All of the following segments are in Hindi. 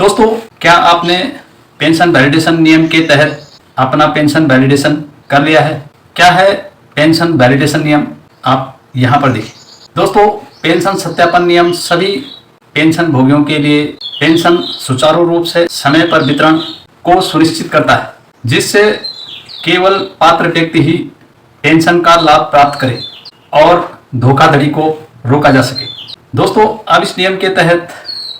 दोस्तों, क्या आपने पेंशन वैलिडेशन नियम के तहत अपना पेंशन वैलिडेशन कर लिया है? क्या है पेंशन वैलिडेशन नियम, आप यहाँ पर देखिए। दोस्तों, पेंशन सत्यापन नियम सभी पेंशन भोगियों के लिए पेंशन सुचारू रूप से समय पर वितरण को सुनिश्चित करता है, जिससे केवल पात्र व्यक्ति ही पेंशन का लाभ प्राप्त करे और धोखाधड़ी को रोका जा सके। दोस्तों, अब इस नियम के तहत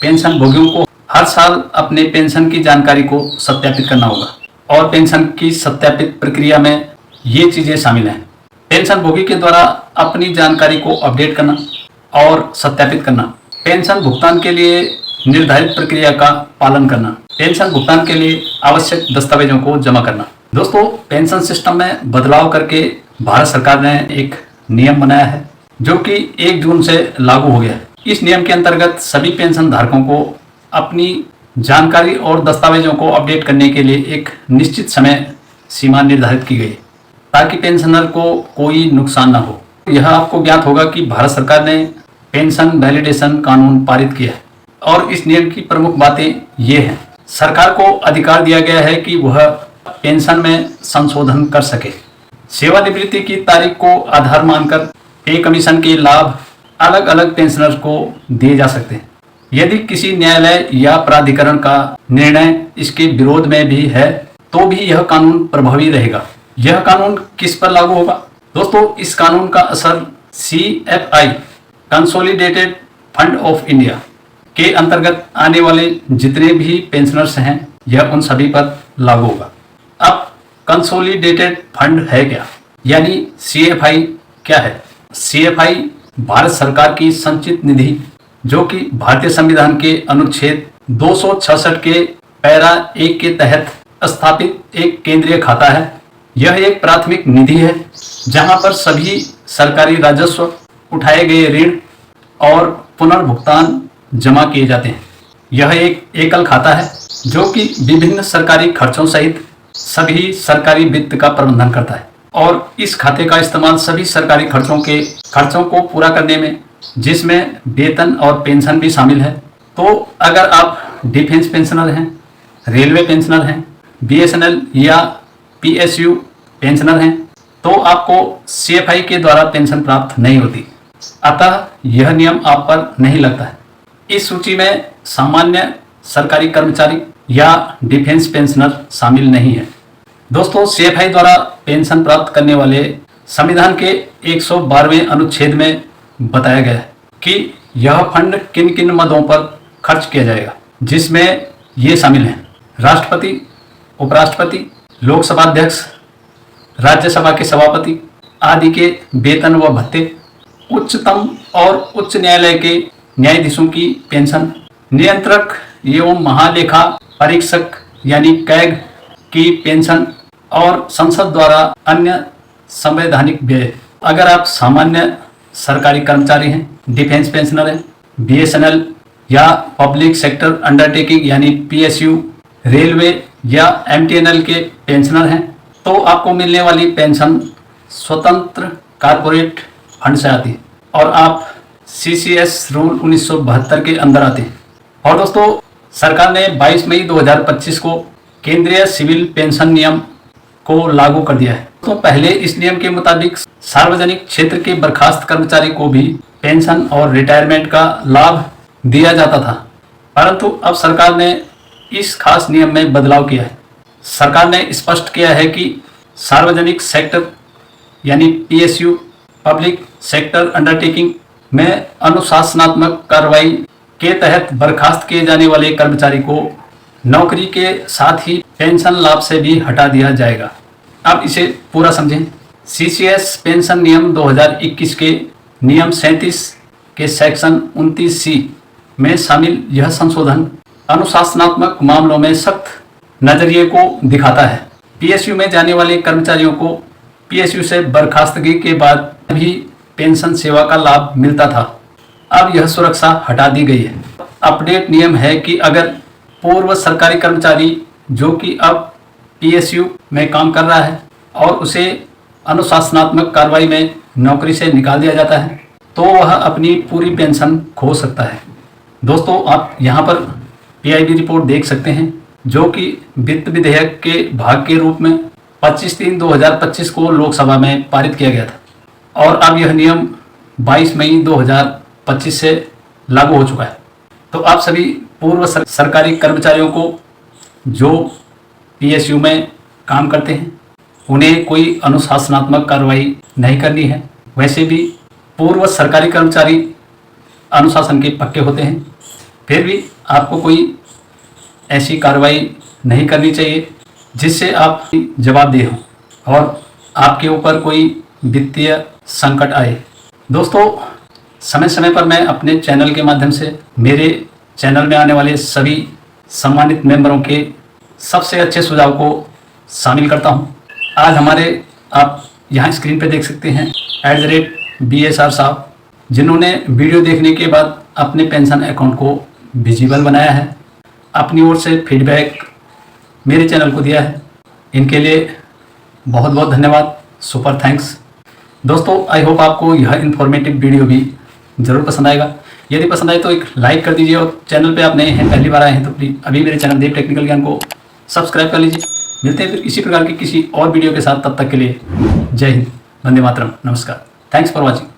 पेंशन भोगियों को हर साल अपने पेंशन की जानकारी को सत्यापित करना होगा और पेंशन की सत्यापित प्रक्रिया में ये चीजें शामिल हैं। पेंशन भोगी के द्वारा अपनी जानकारी को अपडेट करना और सत्यापित करना, पेंशन भुगतान के लिए निर्धारित प्रक्रिया का पालन करना, पेंशन भुगतान के लिए आवश्यक दस्तावेजों को जमा करना। दोस्तों, पेंशन सिस्टम में बदलाव करके भारत सरकार ने एक नियम बनाया है जो कि 1 जून से लागू हो गया है। इस नियम के अंतर्गत सभी पेंशन धारकों को अपनी जानकारी और दस्तावेजों को अपडेट करने के लिए एक निश्चित समय सीमा निर्धारित की गई है ताकि पेंशनर को कोई नुकसान न हो। यह आपको ज्ञात होगा कि भारत सरकार ने पेंशन वैलिडेशन कानून पारित किया है और इस नियम की प्रमुख बातें ये हैं। सरकार को अधिकार दिया गया है कि वह पेंशन में संशोधन कर सके। सेवानिवृत्ति की तारीख को आधार मानकर पे कमीशन के लाभ अलग अलग पेंशनर्स को दिए जा सकते हैं। यदि किसी न्यायालय या प्राधिकरण का निर्णय इसके विरोध में भी है तो भी यह कानून प्रभावी रहेगा। यह कानून किस पर लागू होगा? दोस्तों, इस कानून का असर CFI consolidated fund of India के अंतर्गत आने वाले जितने भी पेंशनर्स हैं यह उन सभी पर लागू होगा। अब कंसोलिडेटेड फंड है क्या, यानी CFI क्या है? CFI भारत सरकार की संचित निधि जो कि भारतीय संविधान के अनुच्छेद 266 के पैरा 1 के तहत स्थापित एक केंद्रीय खाता है। यह एक प्राथमिक निधि है जहां पर सभी सरकारी राजस्व, उठाए गए ऋण और पुनर्भुगतान जमा किए जाते हैं। यह एक एकल खाता है जो कि विभिन्न सरकारी खर्चों सहित सभी सरकारी वित्त का प्रबंधन करता है और इस खाते का इस्तेमाल सभी सरकारी खर्चों को पूरा करने में, जिसमें वेतन और पेंशन भी शामिल है। तो अगर आप डिफेंस पेंशनर हैं, रेलवे पेंशनर हैं, BSNL या PSU पेंशनर हैं तो आपको CFI के द्वारा पेंशन प्राप्त नहीं होती, अतः यह नियम आप पर नहीं लगता है। इस सूची में सामान्य सरकारी कर्मचारी या डिफेंस पेंशनर शामिल नहीं है। दोस्तों, CFI द्वारा पेंशन प्राप्त करने वाले संविधान के 112वें अनुच्छेद में बताया गया है कि यह फंड किन किन मदों पर खर्च किया जाएगा, जिसमें ये शामिल हैं: राष्ट्रपति, उपराष्ट्रपति, लोकसभा अध्यक्ष, राज्यसभा के सभापति आदि के वेतन व भत्ते, उच्चतम और उच्च न्यायालय के न्यायाधीशों की पेंशन, नियंत्रक एवं महालेखा परीक्षक यानी कैग की पेंशन और संसद द्वारा अन्य संवैधानिक व्यय। अगर आप सामान्य सरकारी कर्मचारी हैं, डिफेंस पेंशनर हैं, BSNL या पब्लिक सेक्टर अंडरटेकिंग यानी PSU, रेलवे या MTNL के पेंशनर हैं तो आपको मिलने वाली पेंशन स्वतंत्र कॉर्पोरेट फंड से आती है और आप CCS रूल 1972 के अंदर आते हैं। और दोस्तों, सरकार ने 22 मई 2025 को केंद्रीय सिविल पेंशन नियम को लागू कर दिया है। तो पहले इस नियम के मुताबिक सार्वजनिक क्षेत्र के बर्खास्त कर्मचारी को भी पेंशन और रिटायरमेंट का लाभ दिया जाता था, परंतु अब सरकार ने इस खास नियम में बदलाव किया है। सरकार ने स्पष्ट किया है कि सार्वजनिक सेक्टर यानी PSU, पब्लिक सेक्टर अंडरटेकिंग में अनुशासनात्मक कार्रवाई के तहत बर्खास्त किए जाने वाले कर्मचारी को नौकरी के साथ ही पेंशन लाभ से भी हटा दिया जाएगा। अब इसे पूरा समझें। CCS पेंशन नियम 2021 के नियम 37 के सेक्शन 29C में शामिल यह संशोधन अनुशासनात्मक मामलों में सख्त नजरिए को दिखाता है। PSU में जाने वाले कर्मचारियों को PSU से बर्खास्तगी के बाद भी पेंशन सेवा का लाभ मिलता था, अब यह सुरक्षा हटा दी गई है। अपडेट नियम है कि अगर पूर्व सरकारी कर्मचारी जो कि अब PSU में काम कर रहा है और उसे अनुशासनात्मक कार्रवाई में नौकरी से निकाल दिया जाता है तो वह अपनी पूरी पेंशन खो सकता है। दोस्तों, आप यहाँ पर PIB रिपोर्ट देख सकते हैं, जो कि वित्त विधेयक के भाग के रूप में 25/3/2025 को लोकसभा में पारित किया गया था और अब यह नियम 22 मई 2025 से लागू हो चुका है। तो आप सभी पूर्व सरकारी कर्मचारियों को जो PSU में काम करते हैं, उन्हें कोई अनुशासनात्मक कार्रवाई नहीं करनी है। वैसे भी पूर्व सरकारी कर्मचारी अनुशासन के पक्के होते हैं, फिर भी आपको कोई ऐसी कार्रवाई नहीं करनी चाहिए जिससे आप जवाबदेह हों और आपके ऊपर कोई वित्तीय संकट आए। दोस्तों, समय समय पर मैं अपने चैनल के माध्यम से मेरे चैनल में आने वाले सभी सम्मानित मेंबरों के सबसे अच्छे सुझाव को शामिल करता हूं। आज हमारे आप यहां स्क्रीन पे देख सकते हैं @BSR साहब, जिन्होंने वीडियो देखने के बाद अपने पेंशन अकाउंट को विजिबल बनाया है, अपनी ओर से फीडबैक मेरे चैनल को दिया है। इनके लिए बहुत बहुत धन्यवाद, सुपर थैंक्स। दोस्तों, आई होप आपको यह इन्फॉर्मेटिव वीडियो भी ज़रूर पसंद आएगा। यदि पसंद आए तो एक लाइक कर दीजिए और चैनल पे आप नए हैं, पहली बार आए हैं तो प्लीज़ अभी मेरे चैनल देव टेक्निकल ज्ञान को सब्सक्राइब कर लीजिए। मिलते हैं फिर इसी प्रकार की किसी और वीडियो के साथ, तब तक के लिए जय हिंद, वंदे मातरम, नमस्कार, थैंक्स फॉर वॉचिंग।